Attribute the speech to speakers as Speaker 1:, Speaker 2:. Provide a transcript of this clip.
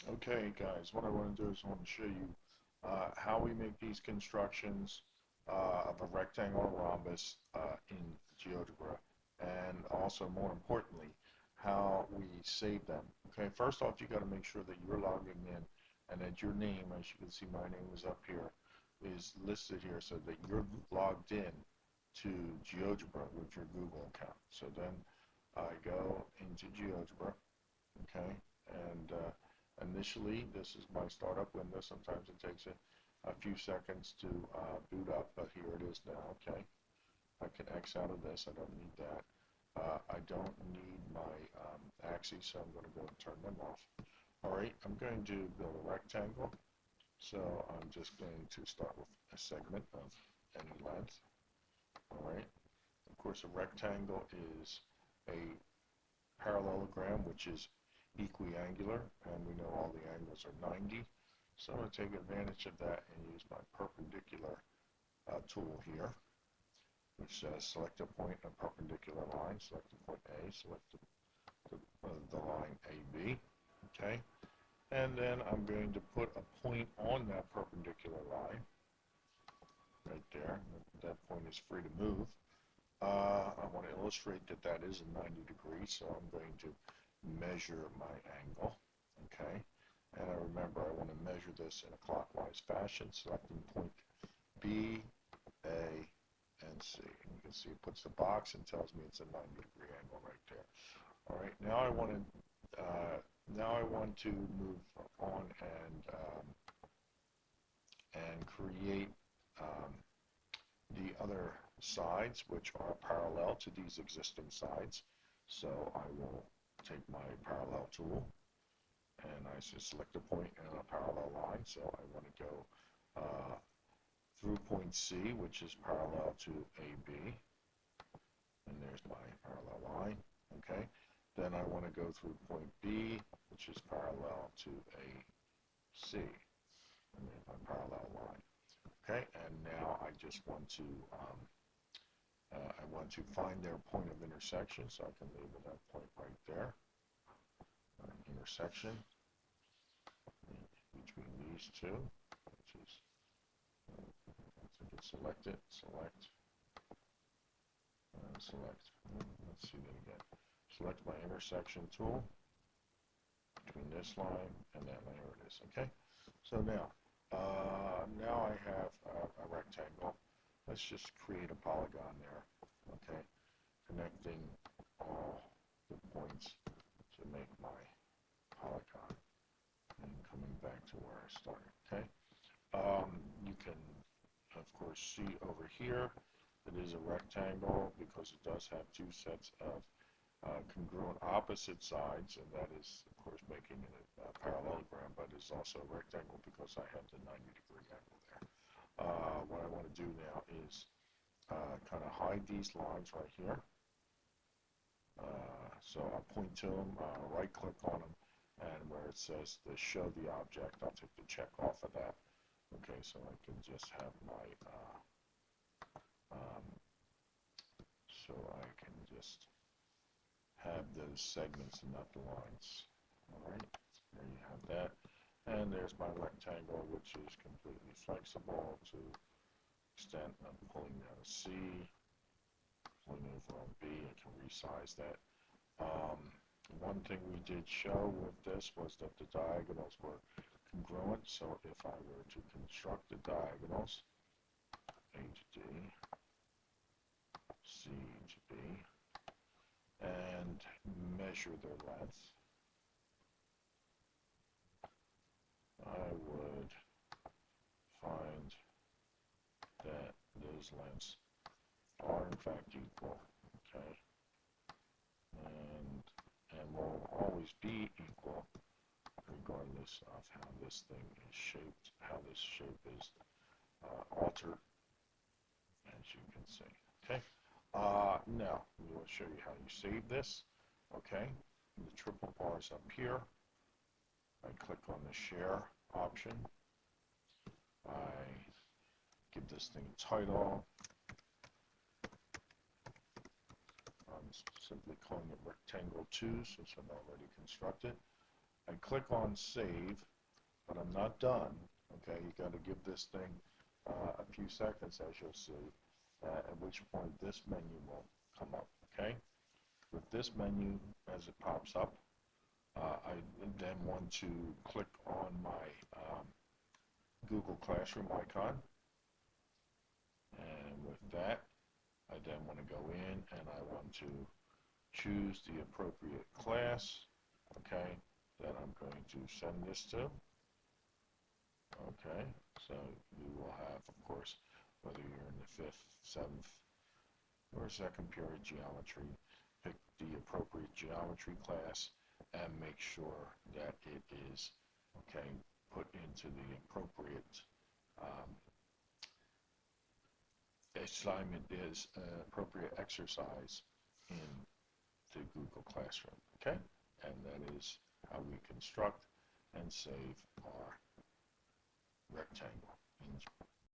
Speaker 1: Okay, guys, what I want to do is I want to show you how we make these constructions of a rectangle or rhombus in GeoGebra, and also, more importantly, how we save them. Okay, first off, you got to make sure that you're logging in and that your name, as you can see, my name is up here, is listed here so that you're logged in to GeoGebra with your Google account. So then I go into GeoGebra, okay, and initially, this is my startup window. Sometimes it takes a few seconds to boot up, but here it is now. Okay, I can X out of this. I don't need that. I don't need my axes, so I'm going to go and turn them off. All right, I'm going to build a rectangle. So I'm just going to start with a segment of any length. All right. Of course, a rectangle is a parallelogram, which is equiangular, and we know all the angles are 90. So I'm going to take advantage of that and use my perpendicular tool here, which says select a point in a perpendicular line, select the point A, select the line AB, okay? And then I'm going to put a point on that perpendicular line, right there. That point is free to move. I want to illustrate that that is a 90 degrees, so I'm going to measure my angle, okay? And I remember I want to measure this in a clockwise fashion, selecting point B, A, and C. And you can see it puts the box and tells me it's a 90-degree angle right there. All right, now I want to move on and create um, the other sides, which are parallel to these existing sides. So I will take my parallel tool and I just select a point in a parallel line. So I want to go through point C, which is parallel to AB, and there's my parallel line. Okay, then I want to go through point B, which is parallel to AC, and there's my parallel line. Okay, and now I just want to find their point of intersection, so I can label that point right there. Intersection between these two, which is, once I get selected, select, select. Let's see that again. Select my intersection tool between this line and that line. There it is. Okay. So now I have a rectangle. Let's just create a polygon there. Okay, connecting all the points to make my polygon, and coming back to where I started. Okay, you can of course see over here it is a rectangle because it does have two sets of congruent opposite sides, and that is of course making it a parallelogram, but it's also a rectangle because I have the 90-degree angle there. What I want to do now is kind of hide these lines right here. So I'll point to them, right click on them, and where it says to show the object, I'll take the check off of that. Okay, so I can just have my, so I can just have those segments and not the lines. Alright, there you have that. And there's my rectangle, which is completely flexible to extent I'm pulling down a C, pulling over on B. I can resize that. One thing we did show with this was that the diagonals were congruent, so if I were to construct the diagonals, A to D, C to B, and measure their length, I would find that those lengths are in fact equal, okay, and will always be equal regardless of how this thing is shaped, how this shape is altered, as you can see. Okay. Now we will show you how you save this. Okay. The triple bar is up here. I click on the share option. I give this thing a title. I'm simply calling it rectangle 2 since I'm already constructed. I click on save, but I'm not done. Okay, you got to give this thing a few seconds, as you'll see, at which point this menu will come up. Okay, with this menu, as it pops up, I then want to click on my Google Classroom icon, and with that, I then want to go in and I want to choose the appropriate class, okay, that I'm going to send this to. Okay, so you will have, of course, whether you're in the 5th, 7th, or 2nd period geometry, pick the appropriate geometry class and make sure that it is, okay, put into the appropriate assignment, is appropriate exercise in the Google Classroom, okay? And that is how we construct and save our rectangle in